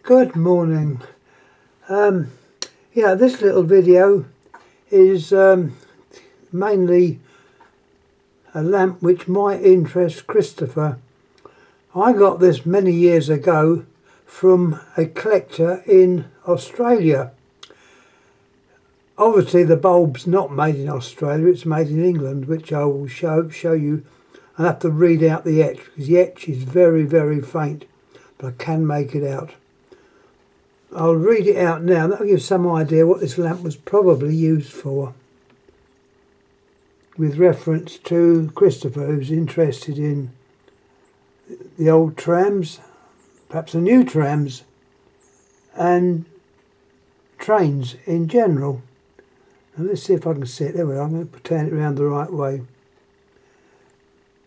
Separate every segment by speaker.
Speaker 1: Good morning. Yeah, this little video is mainly a lamp which might interest Christopher. I got this many years ago from a collector in Australia. Obviously the bulb's not made in Australia, it's made in England, which I will show you. I'll have to read out the etch because the etch is very, very faint, but I can make it out. I'll read it out now. That'll give some idea what this lamp was probably used for, with reference to Christopher, who's interested in the old trams, perhaps the new trams, and trains in general. And let's see if I can see it. There we are. I'm going to turn it around the right way.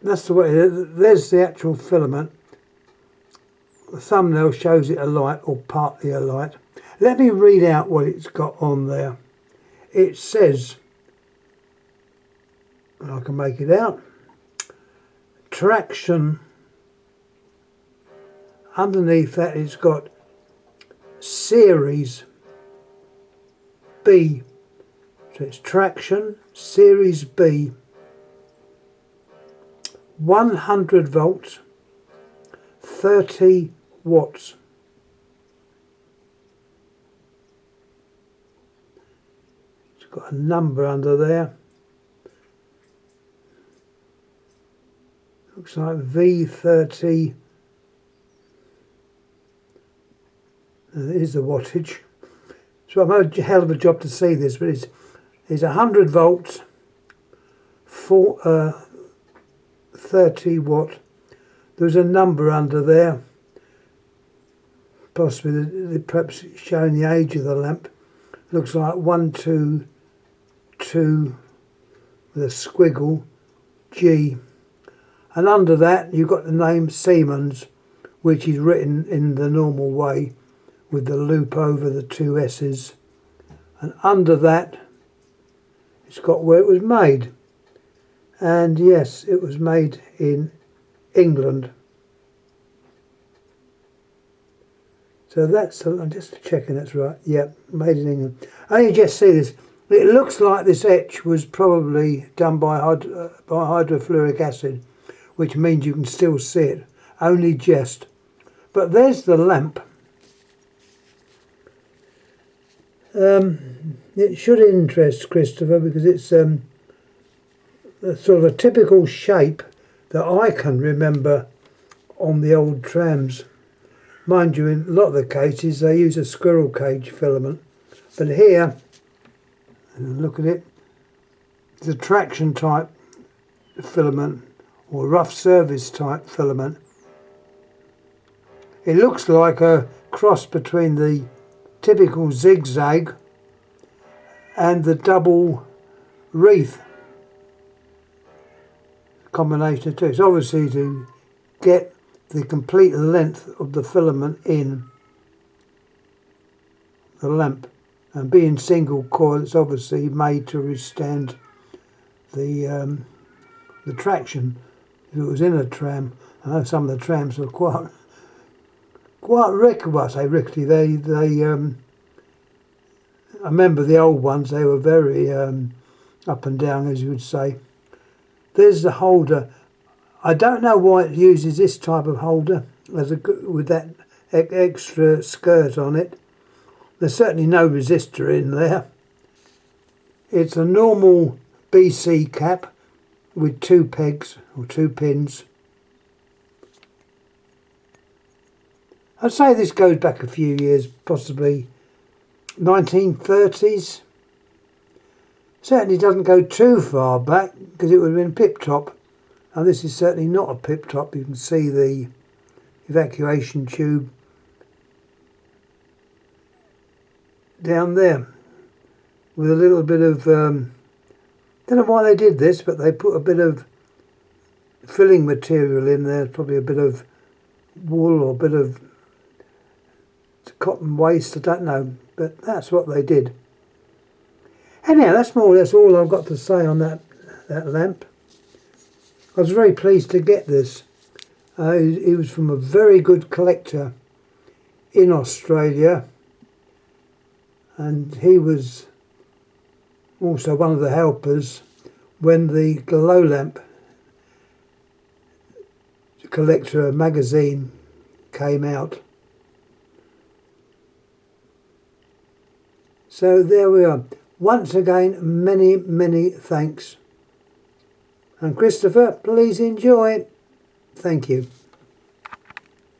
Speaker 1: That's the way. There's the actual filament. The thumbnail shows it alight, or partly alight. Let me read out what it's got on there. It says, and I can make it out, traction. Underneath that it's got Series B. So it's traction, Series B. 100 volts, 30 watts. It's got a number under there. Looks like V30. There's the wattage. So I've had a hell of a job to see this, but it's 100 volts, 30 watt. There's a number under there, possibly perhaps showing the age of the lamp. Looks like 122 with a squiggle G, and under that you've got the name Siemens, which is written in the normal way with the loop over the two S's, and under that it's got where it was made, and yes, it was made in England. So that's, I'm just checking that's right. Yep, made in England. And you just see this. It looks like this etch was probably done by hydrofluoric acid, which means you can still see it, only just. But there's the lamp. It should interest Christopher because it's a sort of a typical shape that I can remember on the old trams. Mind you, in a lot of the cases they use a squirrel cage filament, but here, look at it, it's a traction type filament or rough surface type filament. It looks like a cross between the typical zigzag and the double wreath combination of two. It's obviously to get the complete length of the filament in the lamp, and being single coil, it's obviously made to withstand the traction. If it was in a tram, I know some of the trams were quite rickety. Well, I say rickety. They I remember the old ones. They were very up and down, as you would say. There's the holder. I don't know why it uses this type of holder with that extra skirt on it. There's certainly no resistor in there. It's a normal BC cap with 2 pegs or 2 pins. I'd say this goes back a few years, possibly 1930s. Certainly doesn't go too far back because it would have been pip top. And this is certainly not a pip top. You can see the evacuation tube down there with a little bit of, don't know why they did this, but they put a bit of filling material in there, probably a bit of wool or a bit of cotton waste, I don't know, but that's what they did. Anyhow, that's more or less all I've got to say on that lamp. I was very pleased to get this. He was from a very good collector in Australia, and he was also one of the helpers when the glow lamp collector magazine came out. So there we are. Once again, many thanks. And Christopher, please enjoy. Thank you.